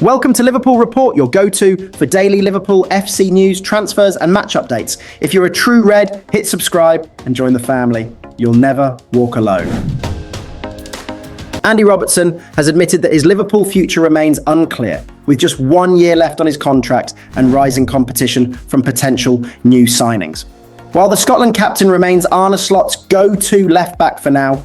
Welcome to Liverpool Report, your go-to for daily Liverpool FC news, transfers and match updates. If you're a true Red, hit subscribe and join the family. You'll never walk alone. Andy Robertson has admitted that his Liverpool future remains unclear, with just 1 year left on his contract and rising competition from potential new signings. While the Scotland captain remains Arneslot's go-to left-back for now,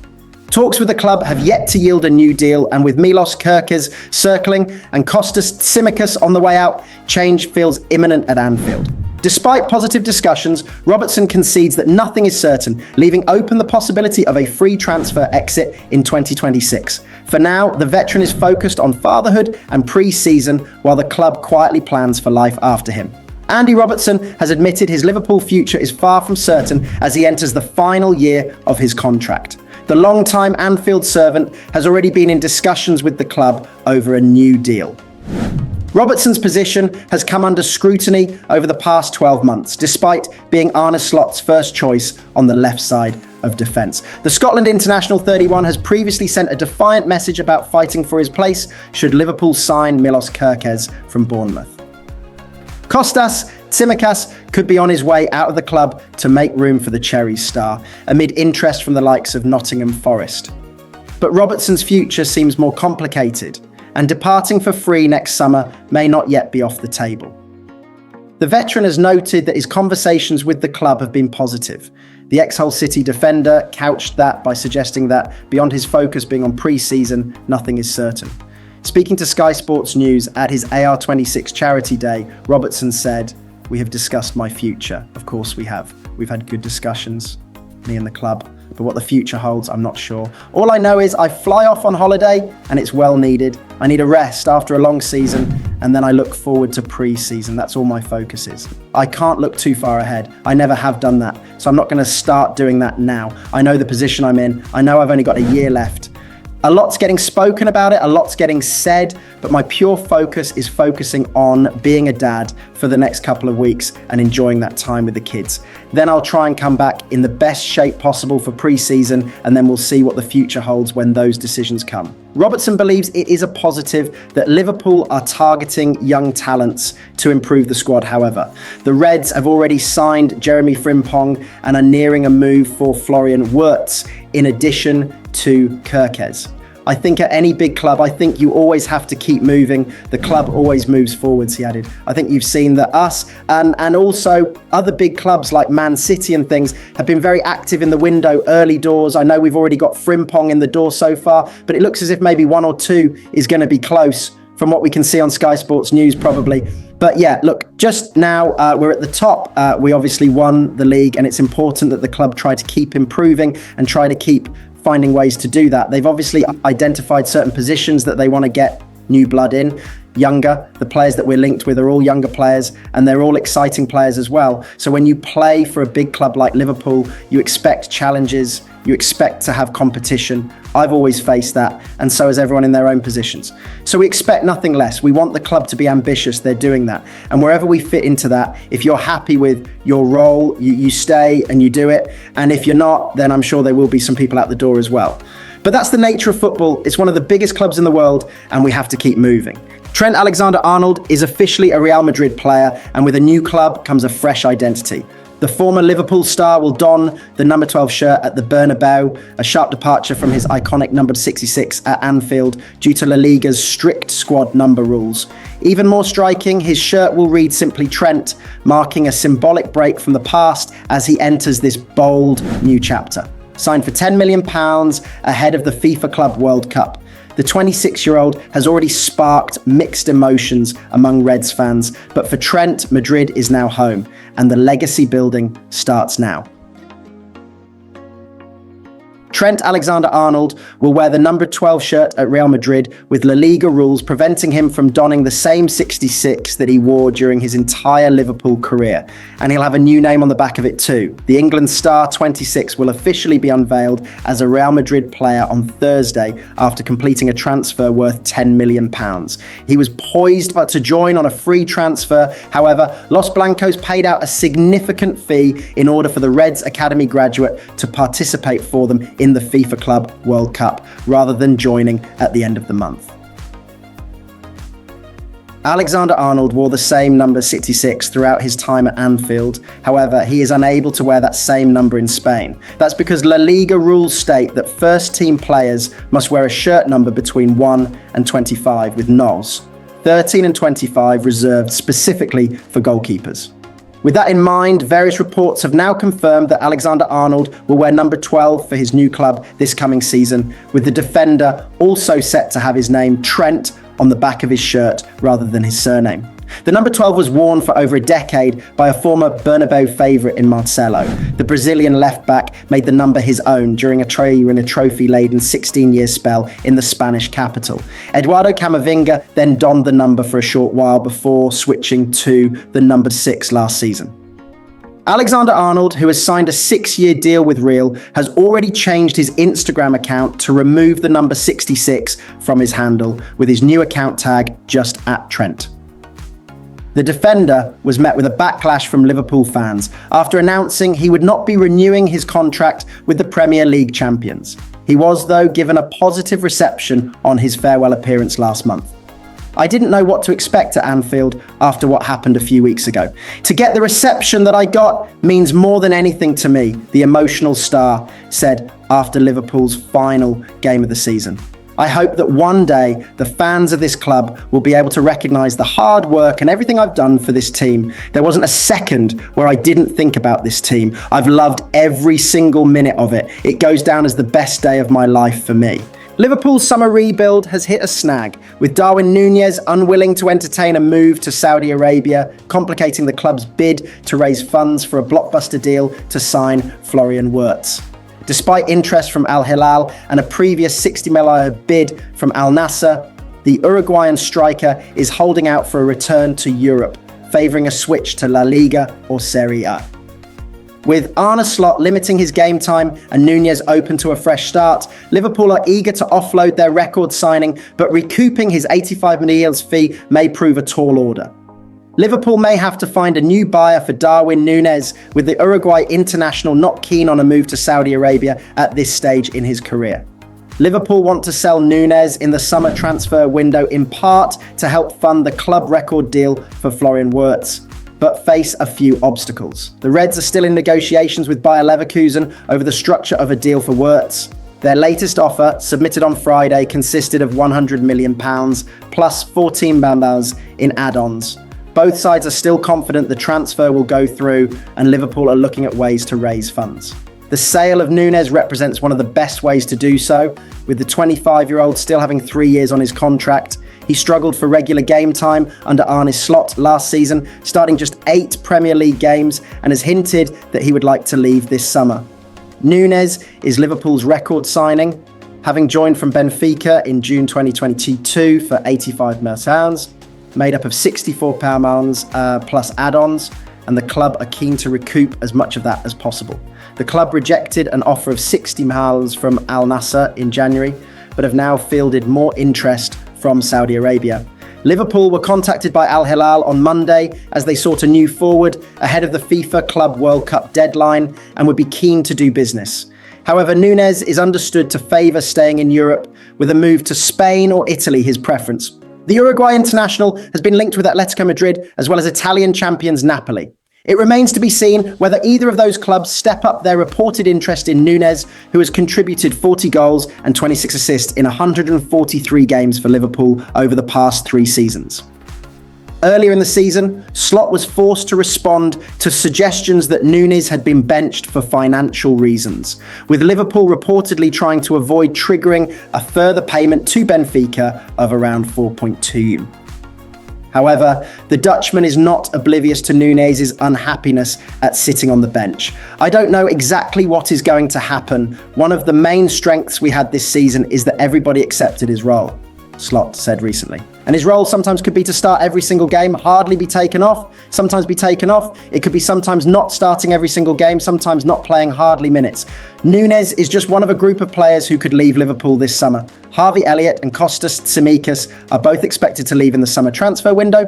talks with the club have yet to yield a new deal, and with Milos Kerkez circling and Kostas Tsimikas on the way out, change feels imminent at Anfield. Despite positive discussions, Robertson concedes that nothing is certain, leaving open the possibility of a free transfer exit in 2026. For now, the veteran is focused on fatherhood and pre-season, while the club quietly plans for life after him. Andy Robertson has admitted his Liverpool future is far from certain as he enters the final year of his contract. The long-time Anfield servant has already been in discussions with the club over a new deal. Robertson's position has come under scrutiny over the past 12 months, despite being Arneslot's first choice on the left side of defence. The Scotland international 31 has previously sent a defiant message about fighting for his place should Liverpool sign Milos Kerkez from Bournemouth. Kostas Tsimikas could be on his way out of the club to make room for the Cherries star, amid interest from the likes of Nottingham Forest. But Robertson's future seems more complicated, and departing for free next summer may not yet be off the table. The veteran has noted that his conversations with the club have been positive. The ex-Hull City defender couched that by suggesting that beyond his focus being on pre-season, nothing is certain. Speaking to Sky Sports News at his AR26 charity day, Robertson said, "We have discussed my future. Of course we have. We've had good discussions, me and the club. But what the future holds, I'm not sure. All I know is I fly off on holiday and it's well needed. I need a rest after a long season, and then I look forward to pre-season. That's all my focus is. I can't look too far ahead. I never have done that. So I'm not going to start doing that now. I know the position I'm in. I know I've only got a year left. A lot's getting spoken about it, a lot's getting said, but my pure focus is focusing on being a dad for the next couple of weeks and enjoying that time with the kids. Then I'll try and come back in the best shape possible for pre-season, and then we'll see what the future holds when those decisions come." Robertson believes it is a positive that Liverpool are targeting young talents to improve the squad, however. The Reds have already signed Jeremiafrimpong and are nearing a move for Florian Wirtz in addition to Kerkez. I think at any big club, I think you always have to keep moving. The club always moves forwards, he added. I think you've seen that us and also other big clubs like Man City and things have been very active in the window, early doors. I know we've already got Frimpong in the door so far, but it looks as if maybe one or two is going to be close from what we can see on Sky Sports News probably. But yeah, look, just now we're at the top. We obviously won the league, and it's important that the club try to keep improving and try to keep finding ways to do that. They've obviously identified certain positions that they want to get new blood in, younger. The players that we're linked with are all younger players, and they're all exciting players as well. So when you play for a big club like Liverpool, you expect challenges, you expect to have competition. I've always faced that, and so has everyone in their own positions. So we expect nothing less. We want the club to be ambitious. They're doing that. And wherever we fit into that, if you're happy with your role, you stay and you do it. And if you're not, then I'm sure there will be some people out the door as well. But that's the nature of football. It's one of the biggest clubs in the world, and we have to keep moving. Trent Alexander-Arnold is officially a Real Madrid player, and with a new club comes a fresh identity. The former Liverpool star will don the number 12 shirt at the Bernabeu, a sharp departure from his iconic number 66 at Anfield due to La Liga's strict squad number rules. Even more striking, his shirt will read simply Trent, marking a symbolic break from the past as he enters this bold new chapter. Signed for £10 million ahead of the FIFA Club World Cup. The 26-year-old has already sparked mixed emotions among Reds fans, but for Trent, Madrid is now home, and the legacy building starts now. Trent Alexander-Arnold will wear the number 12 shirt at Real Madrid, with La Liga rules preventing him from donning the same 66 that he wore during his entire Liverpool career. And he'll have a new name on the back of it too. The England star 26 will officially be unveiled as a Real Madrid player on Thursday after completing a transfer worth £10 million. He was poised to join on a free transfer. However, Los Blancos paid out a significant fee in order for the Reds Academy graduate to participate for them in the FIFA Club World Cup, rather than joining at the end of the month. Alexander-Arnold wore the same number 66 throughout his time at Anfield. However, he is unable to wear that same number in Spain. That's because La Liga rules state that first-team players must wear a shirt number between 1 and 25 with NOS, 13 and 25 reserved specifically for goalkeepers. With that in mind, various reports have now confirmed that Alexander-Arnold will wear number 12 for his new club this coming season, with the defender also set to have his name Trent on the back of his shirt rather than his surname. The number 12 was worn for over a decade by a former Bernabeu favourite in Marcelo. The Brazilian left-back made the number his own during a trophy-laden 16-year spell in the Spanish capital. Eduardo Camavinga then donned the number for a short while before switching to the number 6 last season. Alexander-Arnold, who has signed a 6-year deal with Real, has already changed his Instagram account to remove the number 66 from his handle, with his new account tag just @Trent. The defender was met with a backlash from Liverpool fans after announcing he would not be renewing his contract with the Premier League champions. He was, though, given a positive reception on his farewell appearance last month. I didn't know what to expect at Anfield after what happened a few weeks ago. To get the reception that I got means more than anything to me, the emotional star said after Liverpool's final game of the season. I hope that one day the fans of this club will be able to recognise the hard work and everything I've done for this team. There wasn't a second where I didn't think about this team. I've loved every single minute of it. It goes down as the best day of my life for me. Liverpool's summer rebuild has hit a snag, with Darwin Núñez unwilling to entertain a move to Saudi Arabia, complicating the club's bid to raise funds for a blockbuster deal to sign Florian Wirtz. Despite interest from Al Hilal and a previous $60 million bid from Al Nassr, the Uruguayan striker is holding out for a return to Europe, favouring a switch to La Liga or Serie A. With arneslot limiting his game time and Núñez open to a fresh start, Liverpool are eager to offload their record signing, but recouping his €85 million fee may prove a tall order. Liverpool may have to find a new buyer for Darwin Núñez, with the Uruguay international not keen on a move to Saudi Arabia at this stage in his career. Liverpool want to sell Núñez in the summer transfer window in part to help fund the club record deal for Florian Wirtz, but face a few obstacles. The Reds are still in negotiations with Bayer Leverkusen over the structure of a deal for Wirtz. Their latest offer, submitted on Friday, consisted of £100 million plus 14 million in add-ons. Both sides are still confident the transfer will go through, and Liverpool are looking at ways to raise funds. The sale of Núñez represents one of the best ways to do so, with the 25-year-old still having 3 years on his contract. He struggled for regular game time under Arneslot last season, starting just 8 Premier League games, and has hinted that he would like to leave this summer. Núñez is Liverpool's record signing, having joined from Benfica in June 2022 for £85 million, made up of £64 plus add-ons, and the club are keen to recoup as much of that as possible. The club rejected an offer of £60 million from Al Nassr in January, but have now fielded more interest from Saudi Arabia. Liverpool were contacted by Al Hilal on Monday as they sought a new forward ahead of the FIFA Club World Cup deadline and would be keen to do business. However, Núñez is understood to favour staying in Europe, with a move to Spain or Italy his preference. The Uruguay international has been linked with Atletico Madrid as well as Italian champions Napoli. It remains to be seen whether either of those clubs step up their reported interest in Núñez, who has contributed 40 goals and 26 assists in 143 games for Liverpool over the past 3 seasons. Earlier in the season, Slot was forced to respond to suggestions that Núñez had been benched for financial reasons, with Liverpool reportedly trying to avoid triggering a further payment to Benfica of around 4.2. However, the Dutchman is not oblivious to Núñez's unhappiness at sitting on the bench. I don't know exactly what is going to happen. One of the main strengths we had this season is that everybody accepted his role, Slot said recently. And his role sometimes could be to start every single game, hardly be taken off, sometimes be taken off. It could be sometimes not starting every single game, sometimes not playing hardly minutes. Núñez is just one of a group of players who could leave Liverpool this summer. Harveyelliott and Kostas Tsimikas are both expected to leave in the summer transfer window,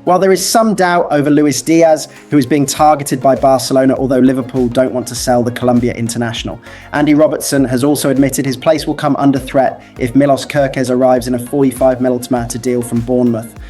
while there is some doubt over Luis Diaz, who is being targeted by Barcelona, although Liverpool don't want to sell the Colombia international. Andy Robertson has also admitted his place will come under threat if Milos Kerkez arrives in a £45 million deal from Bournemouth.